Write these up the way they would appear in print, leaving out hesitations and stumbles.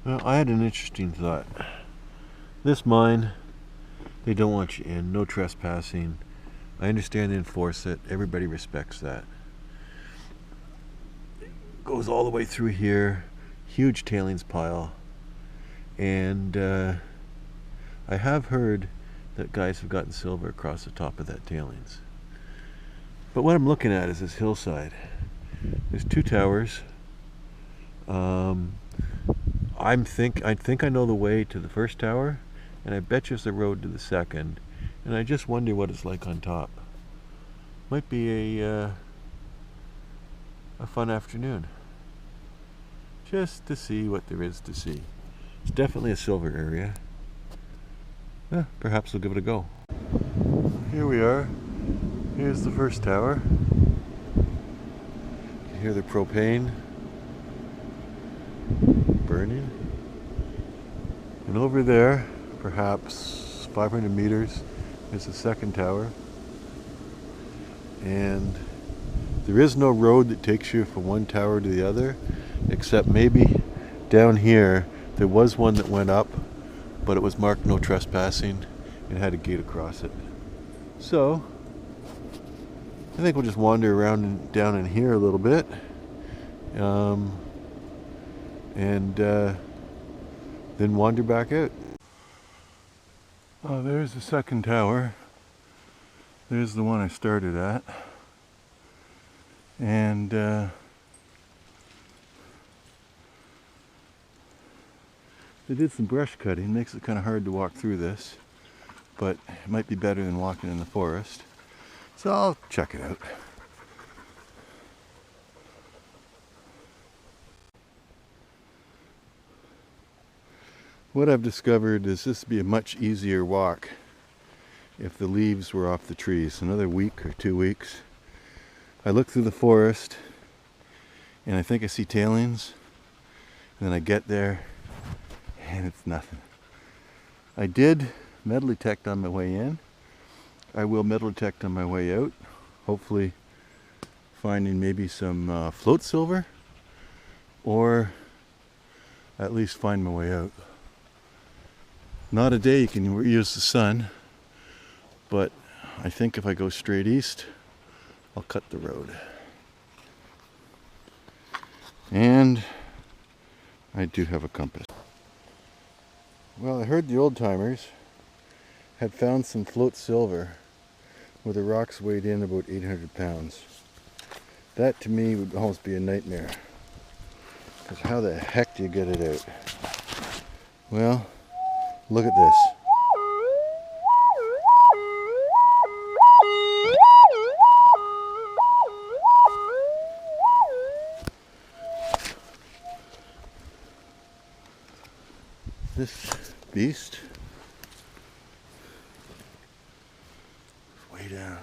Well, I had an interesting thought. This mine, they don't want you in, no trespassing. I understand they enforce it, everybody respects that. Goes all the way through here, huge tailings pile, and I have heard that guys have gotten silver across the top of that tailings. But what I'm looking at is this hillside. There's two towers. I think I know the way to the first tower, and I bet you it's the road to the second. And I just wonder what it's like on top. Might be a fun afternoon, just to see what there is to see. It's definitely a silver area. Perhaps we'll give it a go. Here we are. Here's the first tower. You can hear the propane burning. And over there, perhaps 500 meters, is the second tower. And there is no road that takes you from one tower to the other, except maybe down here there was one that went up, but it was marked no trespassing and had a gate across it. So I think we'll just wander around and down in here a little bit, and then wander back out. Oh, there's the second tower. There's the one I started at. And they did some brush cutting. Makes it kind of hard to walk through this, but it might be better than walking in the forest. So I'll check it out. What I've discovered is this would be a much easier walk if the leaves were off the trees. Another week or 2 weeks. I look through the forest and I think I see tailings, and then I get there and it's nothing. I did metal detect on my way in. I will metal detect on my way out, hopefully finding maybe some float silver, or at least find my way out. Not a day you can use the sun, but I think if I go straight east, I'll cut the road. And I do have a compass. Well, I heard the old timers had found some float silver where the rocks weighed in about 800 pounds. That to me would almost be a nightmare, because how the heck do you get it out? Well, look at this. This beast is way down.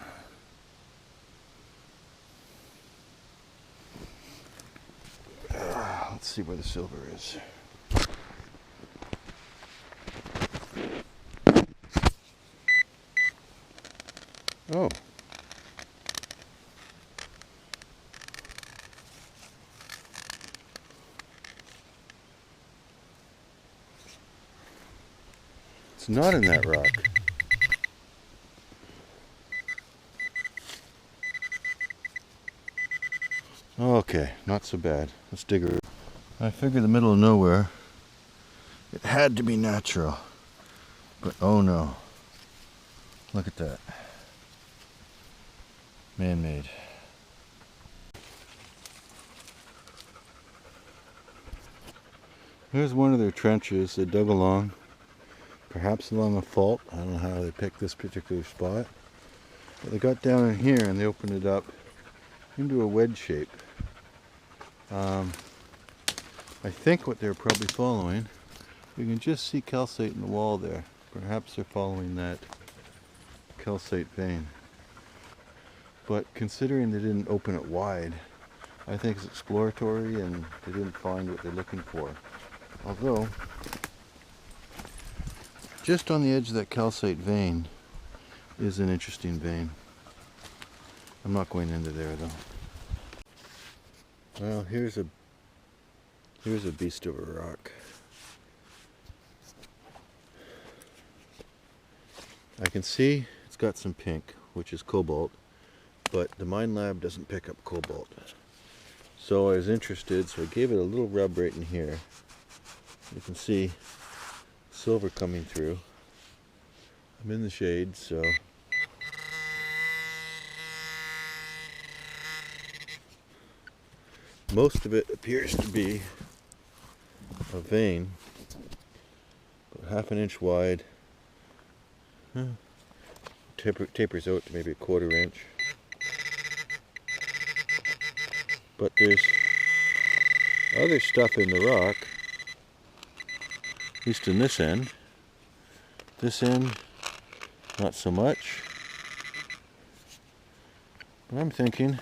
Let's see where the silver is. Oh. It's not in that rock. Okay, not so bad. Let's dig her. I figured the middle of nowhere, it had to be natural. But oh no. Look at that. Man-made. Here's one of their trenches. They dug along, perhaps along a fault. I don't know how they picked this particular spot. But they got down in here and they opened it up into a wedge shape. I think what they're probably following, you can just see calcite in the wall there. Perhaps they're following that calcite vein. But considering they didn't open it wide, I think it's exploratory and they didn't find what they're looking for. Although, just on the edge of that calcite vein is an interesting vein. I'm not going into there though. Well, here's a beast of a rock. I can see it's got some pink, which is cobalt, but the mine lab doesn't pick up cobalt. So I was interested, so I gave it a little rub right in here. You can see silver coming through. I'm in the shade, so most of it appears to be a vein, about half an inch wide. Tapers out to maybe a 1/4 inch. But there's other stuff in the rock, at least in this end. This end, not so much. But I'm thinking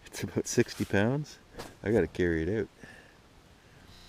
it's about 60 pounds. I gotta carry it out.